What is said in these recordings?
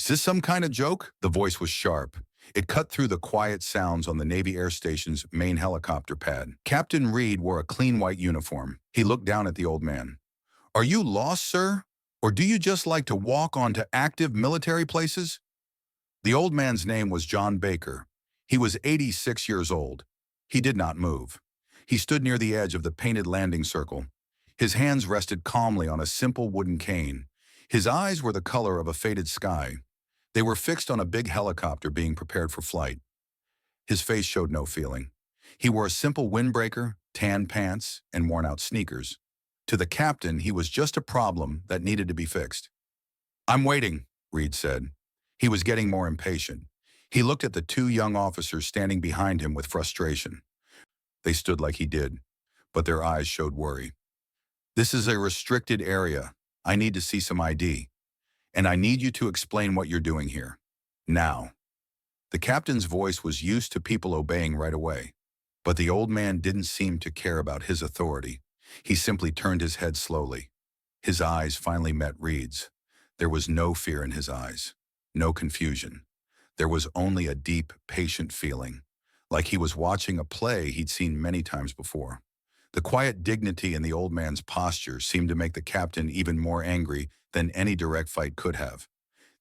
Is this some kind of joke? The voice was sharp. It cut through the quiet sounds on the Navy Air Station's main helicopter pad. Captain Reed wore a clean white uniform. He looked down at the old man. Are you lost, sir? Or do you just like to walk onto active military places? The old man's name was John Baker. He was 86 years old. He did not move. He stood near the edge of the painted landing circle. His hands rested calmly on a simple wooden cane. His eyes were the color of a faded sky. They were fixed on a big helicopter being prepared for flight. His face showed no feeling. He wore a simple windbreaker, tan pants, and worn-out sneakers. To the captain, he was just a problem that needed to be fixed. "I'm waiting," Reed said. He was getting more impatient. He looked at the two young officers standing behind him with frustration. They stood like he did, but their eyes showed worry. "This is a restricted area. I need to see some ID. And I need you to explain what you're doing here. Now." The captain's voice was used to people obeying right away, but the old man didn't seem to care about his authority. He simply turned his head slowly. His eyes finally met Reed's. There was no fear in his eyes, no confusion. There was only a deep, patient feeling, like he was watching a play he'd seen many times before. The quiet dignity in the old man's posture seemed to make the captain even more angry than any direct fight could have.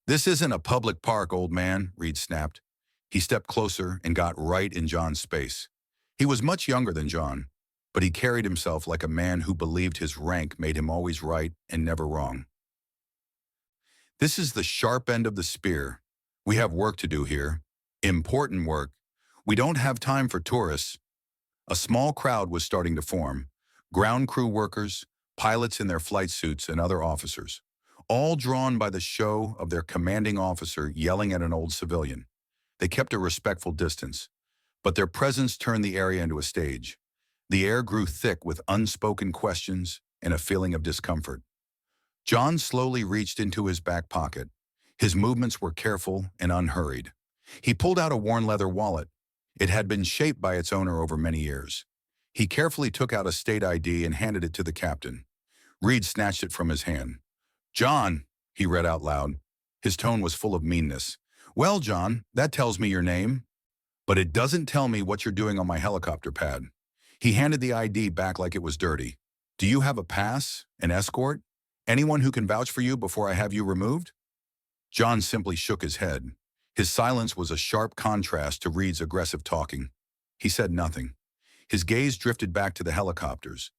"This isn't a public park, old man," Reed snapped. He stepped closer and got right in John's space. He was much younger than John, but he carried himself like a man who believed his rank made him always right and never wrong. "This is the sharp end of the spear. We have work to do here. Important work. We don't have time for tourists." A small crowd was starting to form. Ground crew workers, pilots in their flight suits, and other officers, all drawn by the show of their commanding officer yelling at an old civilian. They kept a respectful distance, but their presence turned the area into a stage. The air grew thick with unspoken questions and a feeling of discomfort. John slowly reached into his back pocket. His movements were careful and unhurried. He pulled out a worn leather wallet. It had been shaped by its owner over many years. He carefully took out a state ID and handed it to the captain. Reed snatched it from his hand. "John," he read out loud. His tone was full of meanness. "Well, John, that tells me your name, but it doesn't tell me what you're doing on my helicopter pad." He handed the ID back like it was dirty. "Do you have a pass, an escort? Anyone who can vouch for you before I have you removed?" John simply shook his head. His silence was a sharp contrast to Reed's aggressive talking. He said nothing. His gaze drifted back to the helicopters.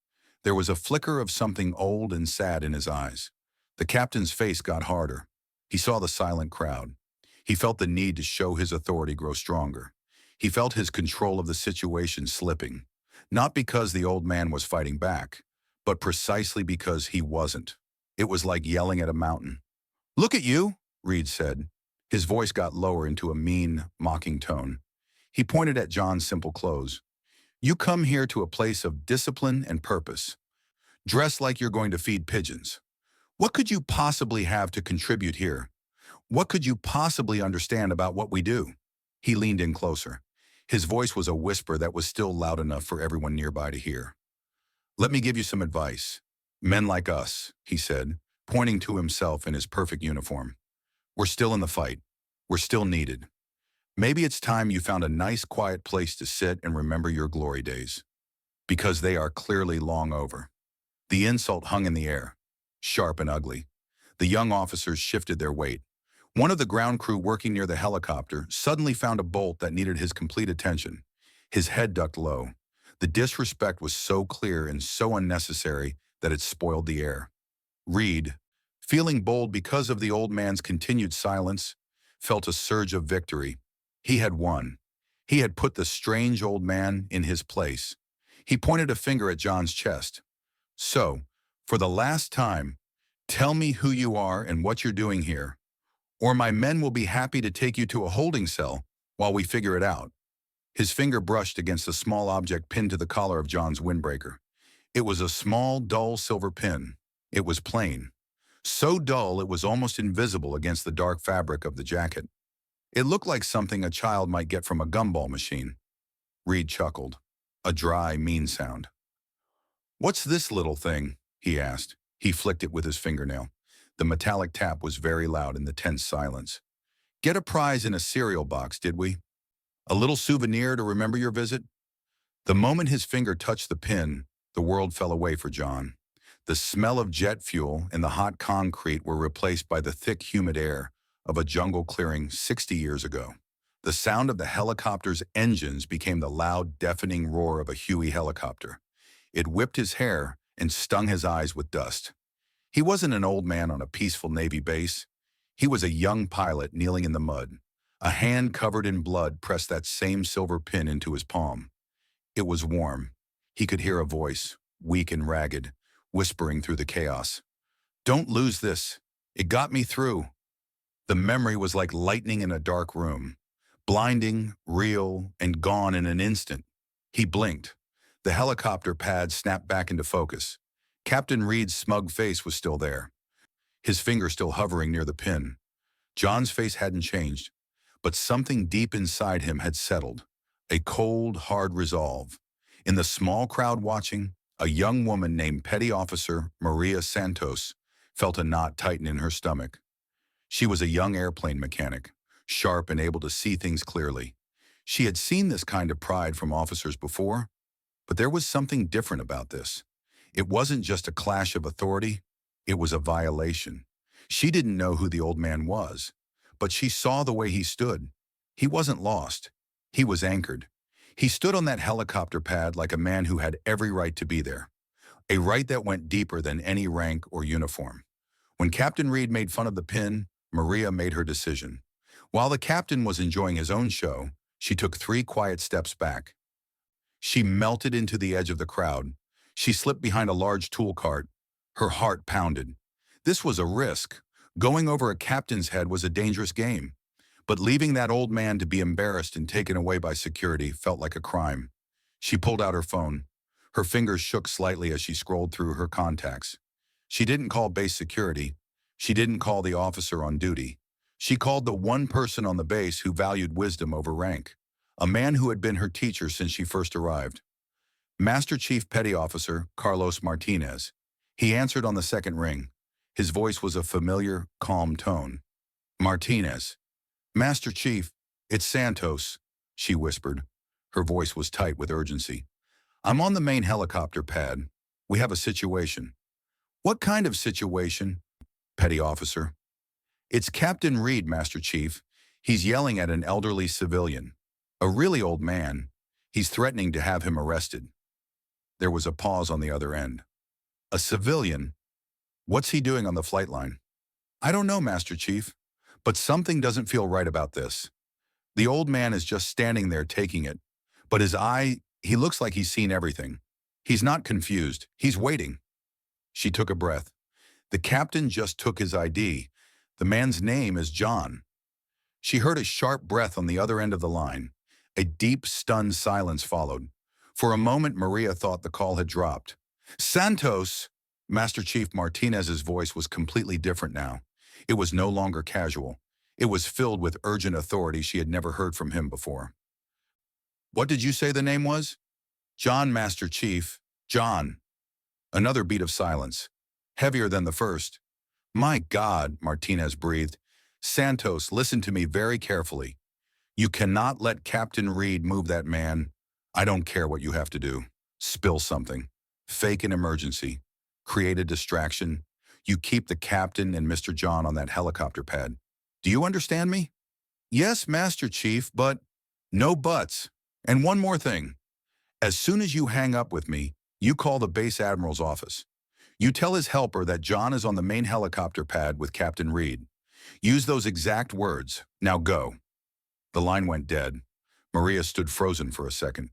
There was a flicker of something old and sad in his eyes. The captain's face got harder. He saw the silent crowd. He felt the need to show his authority grow stronger. He felt his control of the situation slipping, not because the old man was fighting back, but precisely because he wasn't. It was like yelling at a mountain. "Look at you," Reed said. His voice got lower into a mean, mocking tone. He pointed at John's simple clothes. "You come here to a place of discipline and purpose. Dress like you're going to feed pigeons. What could you possibly have to contribute here? What could you possibly understand about what we do?" He leaned in closer. His voice was a whisper that was still loud enough for everyone nearby to hear. "Let me give you some advice. Men like us," he said, pointing to himself in his perfect uniform. "We're still in the fight. We're still needed. Maybe it's time you found a nice, quiet place to sit and remember your glory days. Because they are clearly long over." The insult hung in the air, sharp and ugly. The young officers shifted their weight. One of the ground crew working near the helicopter suddenly found a bolt that needed his complete attention. His head ducked low. The disrespect was so clear and so unnecessary that it spoiled the air. Reed, feeling bold because of the old man's continued silence, felt a surge of victory. He had won. He had put the strange old man in his place. He pointed a finger at John's chest. "So, for the last time, tell me who you are and what you're doing here, or my men will be happy to take you to a holding cell while we figure it out." His finger brushed against a small object pinned to the collar of John's windbreaker. It was a small, dull silver pin. It was plain. So dull it was almost invisible against the dark fabric of the jacket. It looked like something a child might get from a gumball machine. Reed chuckled. A dry, mean sound. "What's this little thing?" he asked. He flicked it with his fingernail. The metallic tap was very loud in the tense silence. Get a prize in a cereal box, did we? A little souvenir to remember your visit? The moment his finger touched the pin, the world fell away for John. The smell of jet fuel and the hot concrete were replaced by the thick, humid air of a jungle clearing 60 years ago. The sound of the helicopter's engines became the loud, deafening roar of a Huey helicopter. It whipped his hair and stung his eyes with dust. He wasn't an old man on a peaceful Navy base. He was a young pilot kneeling in the mud. A hand covered in blood pressed that same silver pin into his palm. It was warm. He could hear a voice, weak and ragged, whispering through the chaos. "Don't lose this. It got me through." The memory was like lightning in a dark room, blinding, real, and gone in an instant. He blinked. The helicopter pad snapped back into focus. Captain Reed's smug face was still there, his finger still hovering near the pin. John's face hadn't changed, but something deep inside him had settled, a cold, hard resolve. In the small crowd watching, a young woman named Petty Officer Maria Santos felt a knot tighten in her stomach. She was a young airplane mechanic, sharp and able to see things clearly. She had seen this kind of pride from officers before, but there was something different about this. It wasn't just a clash of authority, it was a violation. She didn't know who the old man was, but she saw the way he stood. He wasn't lost. He was anchored. He stood on that helicopter pad like a man who had every right to be there, a right that went deeper than any rank or uniform. When Captain Reed made fun of the pin, Maria made her decision. While the captain was enjoying his own show, she took 3 quiet steps back. She melted into the edge of the crowd. She slipped behind a large tool cart. Her heart pounded. This was a risk. Going over a captain's head was a dangerous game. But leaving that old man to be embarrassed and taken away by security felt like a crime. She pulled out her phone. Her fingers shook slightly as she scrolled through her contacts. She didn't call base security. She didn't call the officer on duty. She called the one person on the base who valued wisdom over rank, a man who had been her teacher since she first arrived. Master Chief Petty Officer Carlos Martinez. He answered on the second ring. His voice was a familiar, calm tone. "Martinez." "Master Chief, it's Santos," she whispered. Her voice was tight with urgency. "I'm on the main helicopter pad. We have a situation." "What kind of situation, Petty Officer?" "It's Captain Reed, Master Chief. He's yelling at an elderly civilian. A really old man. He's threatening to have him arrested." There was a pause on the other end. "A civilian? What's he doing on the flight line?" "I don't know, Master Chief, but something doesn't feel right about this. The old man is just standing there taking it, but he looks like he's seen everything. He's not confused. He's waiting." She took a breath. The captain just took his ID. The man's name is John. She heard a sharp breath on the other end of the line. A deep, stunned silence followed. For a moment, Maria thought the call had dropped. "Santos!" Master Chief Martinez's voice was completely different now. It was no longer casual. It was filled with urgent authority she had never heard from him before. "What did you say the name was?" "John, Master Chief. John." Another beat of silence, heavier than the first. "My God," Martinez breathed. "Santos, listen to me very carefully. You cannot let Captain Reed move that man. I don't care what you have to do. Spill something. Fake an emergency. Create a distraction. You keep the captain and Mr. John on that helicopter pad. Do you understand me?" "Yes, Master Chief, but—" "No buts. And one more thing. As soon as you hang up with me, you call the base admiral's office. You tell his helper that John is on the main helicopter pad with Captain Reed. Use those exact words. Now go." The line went dead. Maria stood frozen for a second.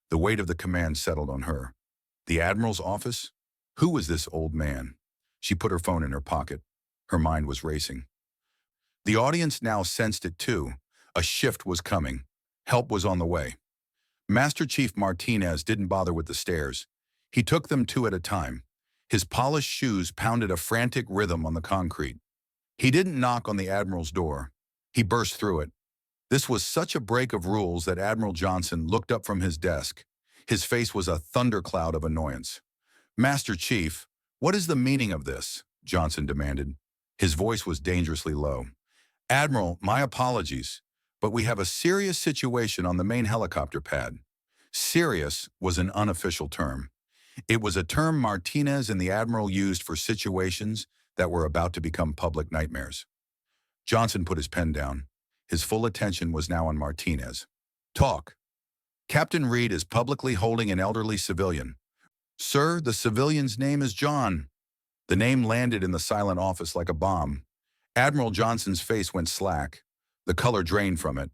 The weight of the command settled on her. The admiral's office? Who was this old man? She put her phone in her pocket. Her mind was racing. The audience now sensed it too. A shift was coming. Help was on the way. Master Chief Martinez didn't bother with the stairs. He took them 2 at a time. His polished shoes pounded a frantic rhythm on the concrete. He didn't knock on the Admiral's door. He burst through it. This was such a break of rules that Admiral Johnson looked up from his desk. His face was a thundercloud of annoyance. "Master Chief, what is the meaning of this?" Johnson demanded. His voice was dangerously low. Admiral, my apologies, but we have a serious situation on the main helicopter pad. Serious was an unofficial term. It was a term Martinez and the Admiral used for situations that were about to become public nightmares. Johnson put his pen down. His full attention was now on Martinez. Talk. Captain Reed is publicly holding an elderly civilian. Sir, the civilian's name is John. The name landed in the silent office like a bomb. Admiral Johnson's face went slack. The color drained from it.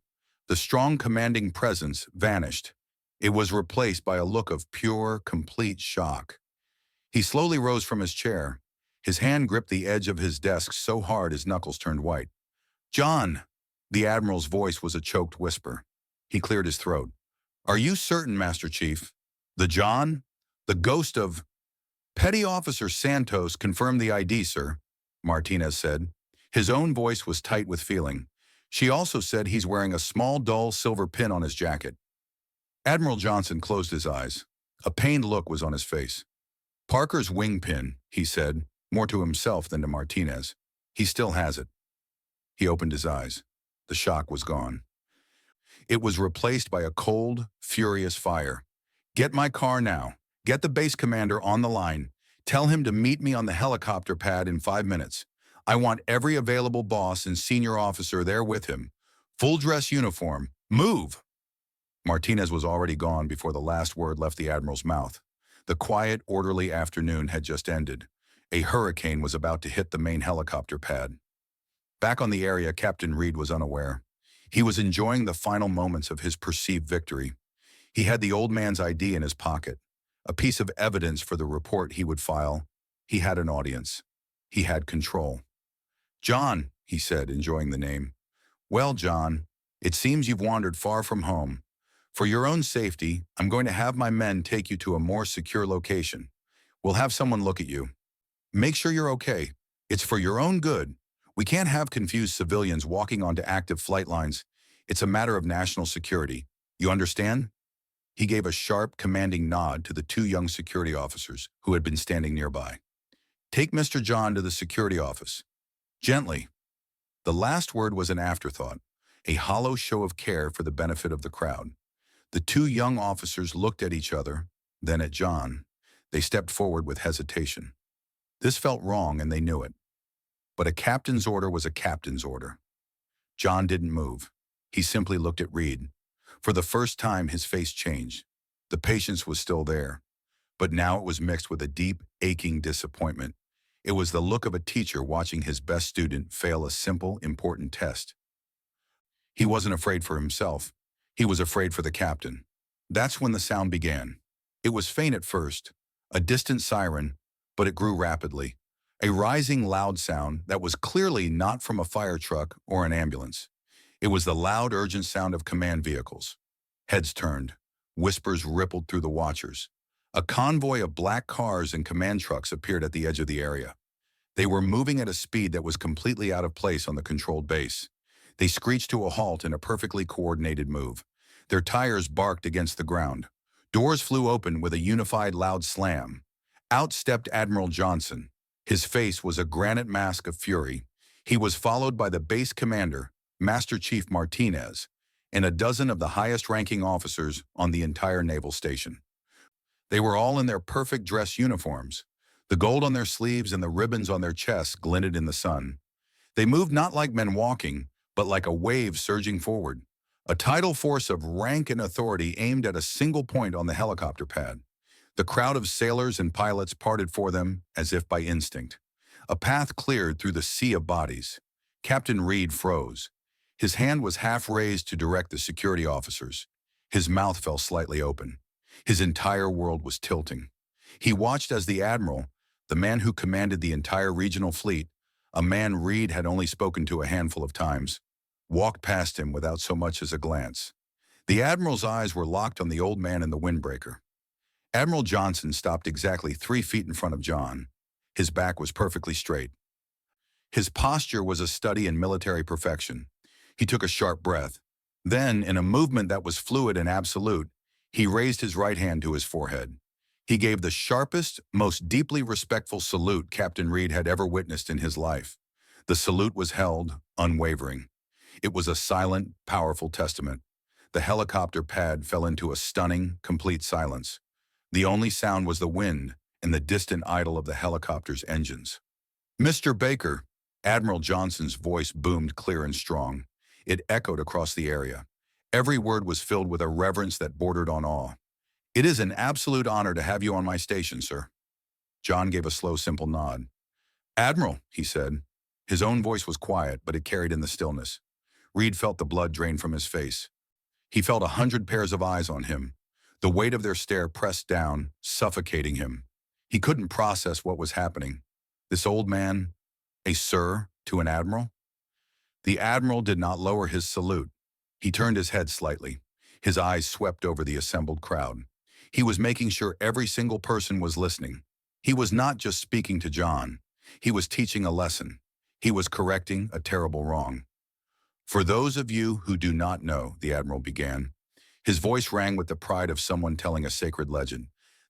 The strong, commanding presence vanished. It was replaced by a look of pure, complete shock. He slowly rose from his chair. His hand gripped the edge of his desk so hard his knuckles turned white. John! The Admiral's voice was a choked whisper. He cleared his throat. Are you certain, Master Chief? The John? The ghost of... Petty Officer Santos confirmed the ID, sir, Martinez said. His own voice was tight with feeling. She also said he's wearing a small, dull silver pin on his jacket. Admiral Johnson closed his eyes. A pained look was on his face. Parker's wing pin, he said, more to himself than to Martinez. He still has it. He opened his eyes. The shock was gone. It was replaced by a cold, furious fire. Get my car now. Get the base commander on the line. Tell him to meet me on the helicopter pad in 5 minutes. I want every available boss and senior officer there with him. Full dress uniform. Move! Martinez was already gone before the last word left the Admiral's mouth. The quiet, orderly afternoon had just ended. A hurricane was about to hit the main helicopter pad. Back on the area, Captain Reed was unaware. He was enjoying the final moments of his perceived victory. He had the old man's ID in his pocket, a piece of evidence for the report he would file. He had an audience. He had control. John, he said, enjoying the name. Well, John, it seems you've wandered far from home. For your own safety, I'm going to have my men take you to a more secure location. We'll have someone look at you. Make sure you're okay. It's for your own good. We can't have confused civilians walking onto active flight lines. It's a matter of national security. You understand? He gave a sharp, commanding nod to the 2 young security officers who had been standing nearby. Take Mr. John to the security office. Gently. The last word was an afterthought, a hollow show of care for the benefit of the crowd. The 2 young officers looked at each other, then at John. They stepped forward with hesitation. This felt wrong, and they knew it. But a captain's order was a captain's order. John didn't move. He simply looked at Reed. For the first time, his face changed. The patience was still there, but now it was mixed with a deep, aching disappointment. It was the look of a teacher watching his best student fail a simple, important test. He wasn't afraid for himself. He was afraid for the captain. That's when the sound began. It was faint at first, a distant siren, but it grew rapidly. A rising, loud sound that was clearly not from a fire truck or an ambulance. It was the loud, urgent sound of command vehicles. Heads turned. Whispers rippled through the watchers. A convoy of black cars and command trucks appeared at the edge of the area. They were moving at a speed that was completely out of place on the controlled base. They screeched to a halt in a perfectly coordinated move. Their tires barked against the ground. Doors flew open with a unified loud slam. Out stepped Admiral Johnson. His face was a granite mask of fury. He was followed by the base commander, Master Chief Martinez, and a dozen of the highest-ranking officers on the entire naval station. They were all in their perfect dress uniforms. The gold on their sleeves and the ribbons on their chests glinted in the sun. They moved not like men walking, but like a wave surging forward. A tidal force of rank and authority aimed at a single point on the helicopter pad. The crowd of sailors and pilots parted for them as if by instinct. A path cleared through the sea of bodies. Captain Reed froze. His hand was half raised to direct the security officers. His mouth fell slightly open. His entire world was tilting. He watched as the Admiral, the man who commanded the entire regional fleet, a man Reed had only spoken to a handful of times, walked past him without so much as a glance. The Admiral's eyes were locked on the old man in the windbreaker. Admiral Johnson stopped exactly 3 feet in front of John. His back was perfectly straight. His posture was a study in military perfection. He took a sharp breath. Then, in a movement that was fluid and absolute, he raised his right hand to his forehead. He gave the sharpest, most deeply respectful salute Captain Reed had ever witnessed in his life. The salute was held, unwavering. It was a silent, powerful testament. The helicopter pad fell into a stunning, complete silence. The only sound was the wind and the distant idle of the helicopter's engines. "Mr. Baker," Admiral Johnson's voice boomed clear and strong. It echoed across the area. Every word was filled with a reverence that bordered on awe. "It is an absolute honor to have you on my station, sir." John gave a slow, simple nod. "Admiral," he said. His own voice was quiet, but it carried in the stillness. Reed felt the blood drain from his face. He felt 100 pairs of eyes on him. The weight of their stare pressed down, suffocating him. He couldn't process what was happening. This old man, a sir to an admiral? The admiral did not lower his salute. He turned his head slightly. His eyes swept over the assembled crowd. He was making sure every single person was listening. He was not just speaking to John. He was teaching a lesson. He was correcting a terrible wrong. "For those of you who do not know," the admiral began. His voice rang with the pride of someone telling a sacred legend.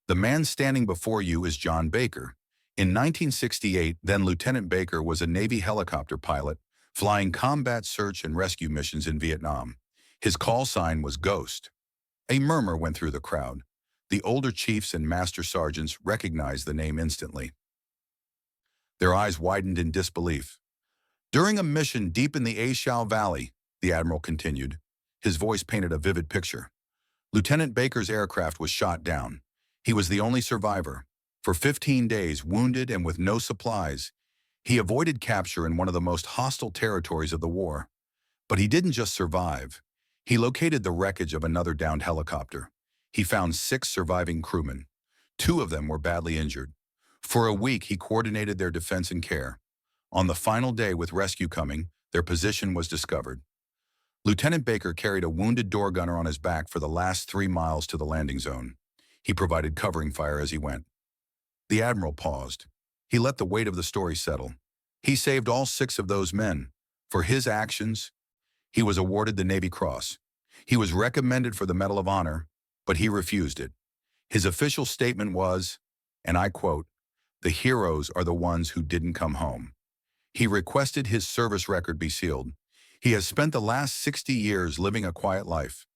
"The man standing before you is John Baker. In 1968, then Lieutenant Baker was a Navy helicopter pilot, flying combat search and rescue missions in Vietnam. His call sign was Ghost." A murmur went through the crowd. The older chiefs and master sergeants recognized the name instantly. Their eyes widened in disbelief. "During a mission deep in the A Shau Valley," the admiral continued. His voice painted a vivid picture. "Lieutenant Baker's aircraft was shot down. He was the only survivor. For 15 days, wounded and with no supplies, he avoided capture in one of the most hostile territories of the war. But he didn't just survive. He located the wreckage of another downed helicopter. He found 6 surviving crewmen. 2 of them were badly injured. For a week, he coordinated their defense and care. On the final day, with rescue coming, their position was discovered. Lieutenant Baker carried a wounded door gunner on his back for the last 3 miles to the landing zone. He provided covering fire as he went." The admiral paused. He let the weight of the story settle. He saved all 6 of those men. For his actions, he was awarded the Navy Cross. He was recommended for the Medal of Honor, but he refused it. His official statement was, and I quote, "The heroes are the ones who didn't come home." He requested his service record be sealed. He has spent the last 60 years living a quiet life,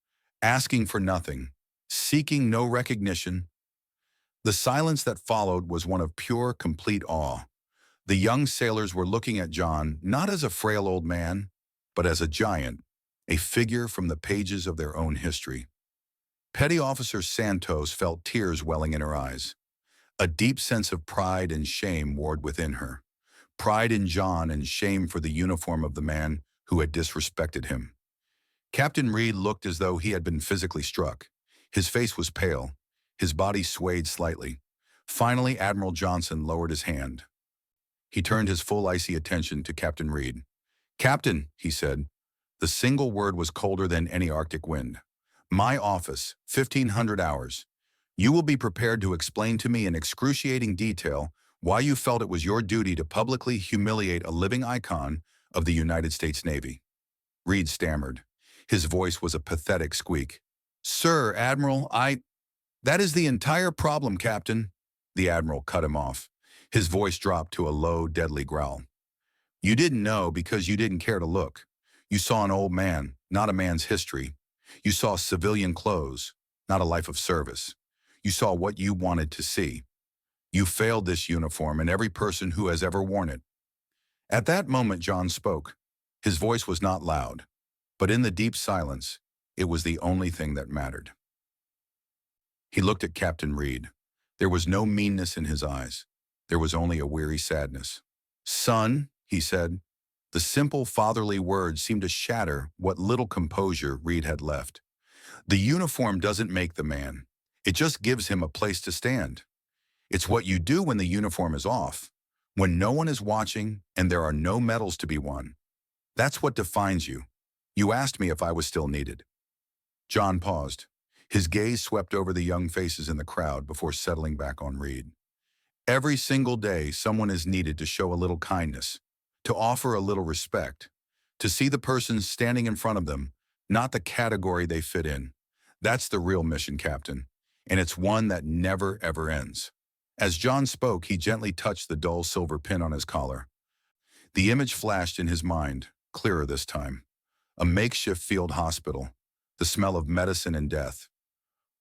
asking for nothing, seeking no recognition. The silence that followed was one of pure, complete awe. The young sailors were looking at John not as a frail old man, but as a giant, a figure from the pages of their own history. Petty Officer Santos felt tears welling in her eyes. A deep sense of pride and shame warred within her. Pride in John and shame for the uniform of the man who had disrespected him. Captain Reed looked as though he had been physically struck. His face was pale. His body swayed slightly. Finally, Admiral Johnson lowered his hand. He turned his full icy attention to Captain Reed. "Captain," he said. The single word was colder than any Arctic wind. "My office, 1,500 hours. You will be prepared to explain to me in excruciating detail why you felt it was your duty to publicly humiliate a living icon of the United States Navy." Reed stammered. His voice was a pathetic squeak. "Sir, Admiral, That is the entire problem, Captain." The Admiral cut him off. His voice dropped to a low, deadly growl. "You didn't know because you didn't care to look. You saw an old man, not a man's history. You saw civilian clothes, not a life of service. You saw what you wanted to see. You failed this uniform and every person who has ever worn it." At that moment, John spoke. His voice was not loud, but in the deep silence, it was the only thing that mattered. He looked at Captain Reed. There was no meanness in his eyes. There was only a weary sadness. "Son," he said. The simple fatherly words seemed to shatter what little composure Reed had left. "The uniform doesn't make the man. It just gives him a place to stand. It's what you do when the uniform is off, when no one is watching and there are no medals to be won. That's what defines you. You asked me if I was still needed." John paused. His gaze swept over the young faces in the crowd before settling back on Reed. Every single day, someone is needed to show a little kindness, to offer a little respect, to see the person standing in front of them, not the category they fit in. That's the real mission, Captain, and it's one that never, ever ends. As John spoke, he gently touched the dull silver pin on his collar. The image flashed in his mind, clearer this time. A makeshift field hospital, the smell of medicine and death.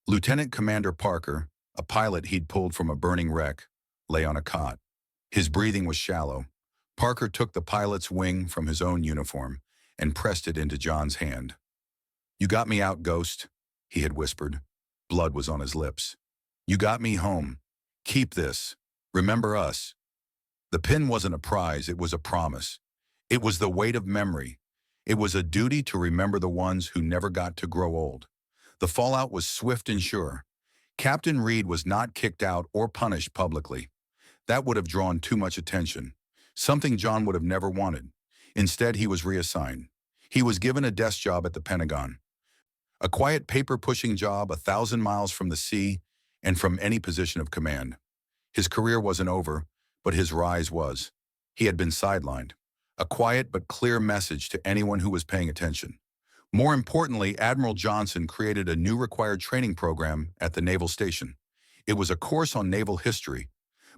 Lieutenant Commander Parker, a pilot he'd pulled from a burning wreck, lay on a cot. His breathing was shallow. Parker took the pilot's wing from his own uniform and pressed it into John's hand. "You got me out, Ghost," he had whispered. Blood was on his lips. "You got me home. Keep this. Remember us." The pin wasn't a prize, it was a promise. It was the weight of memory. It was a duty to remember the ones who never got to grow old. The fallout was swift and sure. Captain Reed was not kicked out or punished publicly. That would have drawn too much attention, something John would have never wanted. Instead, he was reassigned. He was given a desk job at the Pentagon. A quiet paper-pushing job 1,000 miles from the sea and from any position of command. His career wasn't over, but his rise was. He had been sidelined. A quiet but clear message to anyone who was paying attention. More importantly, Admiral Johnson created a new required training program at the naval station. It was a course on naval history,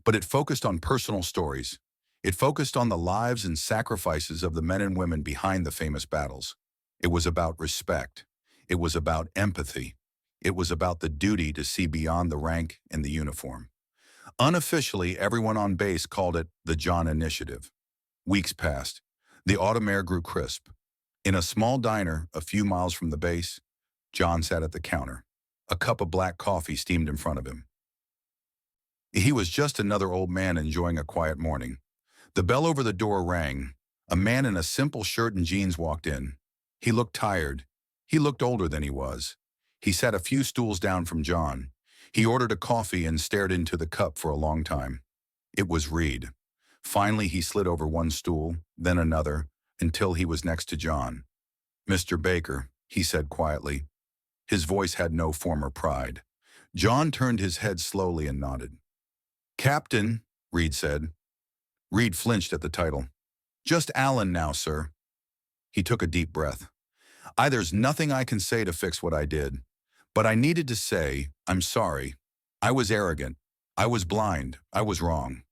but it focused on personal stories. It focused on the lives and sacrifices of the men and women behind the famous battles. It was about respect. It was about empathy. It was about the duty to see beyond the rank and the uniform. Unofficially, everyone on base called it the John Initiative. Weeks passed. The autumn air grew crisp. In a small diner a few miles from the base, John sat at the counter. A cup of black coffee steamed in front of him. He was just another old man enjoying a quiet morning. The bell over the door rang. A man in a simple shirt and jeans walked in. He looked tired. He looked older than he was. He sat a few stools down from John. He ordered a coffee and stared into the cup for a long time. It was Reed. Finally, he slid over one stool, then another, until he was next to John. "Mr. Baker," he said quietly. His voice had no former pride. John turned his head slowly and nodded. "Captain," Reed said. Reed flinched at the title. "Just Alan now, sir." He took a deep breath. There's nothing I can say to fix what I did. But I needed to say, I'm sorry. I was arrogant. I was blind. I was wrong."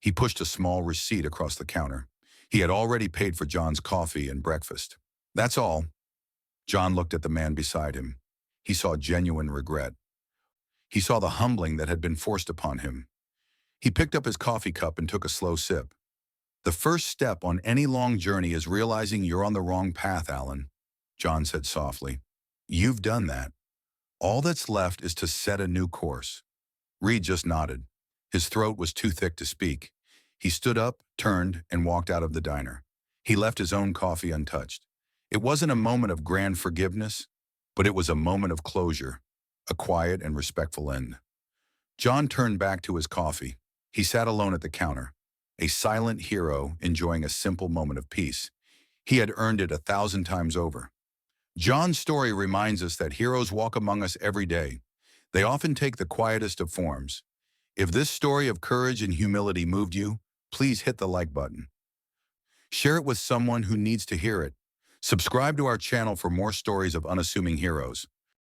He pushed a small receipt across the counter. He had already paid for John's coffee and breakfast. "That's all." John looked at the man beside him. He saw genuine regret. He saw the humbling that had been forced upon him. He picked up his coffee cup and took a slow sip. "The first step on any long journey is realizing you're on the wrong path, Alan," John said softly. "You've done that. All that's left is to set a new course." Reed just nodded. His throat was too thick to speak. He stood up, turned, and walked out of the diner. He left his own coffee untouched. It wasn't a moment of grand forgiveness, but it was a moment of closure, a quiet and respectful end. John turned back to his coffee. He sat alone at the counter, a silent hero enjoying a simple moment of peace. He had earned it 1,000 times over. John's story reminds us that heroes walk among us every day. They often take the quietest of forms. If this story of courage and humility moved you, please hit the like button. Share it with someone who needs to hear it. Subscribe to our channel for more stories of unassuming heroes.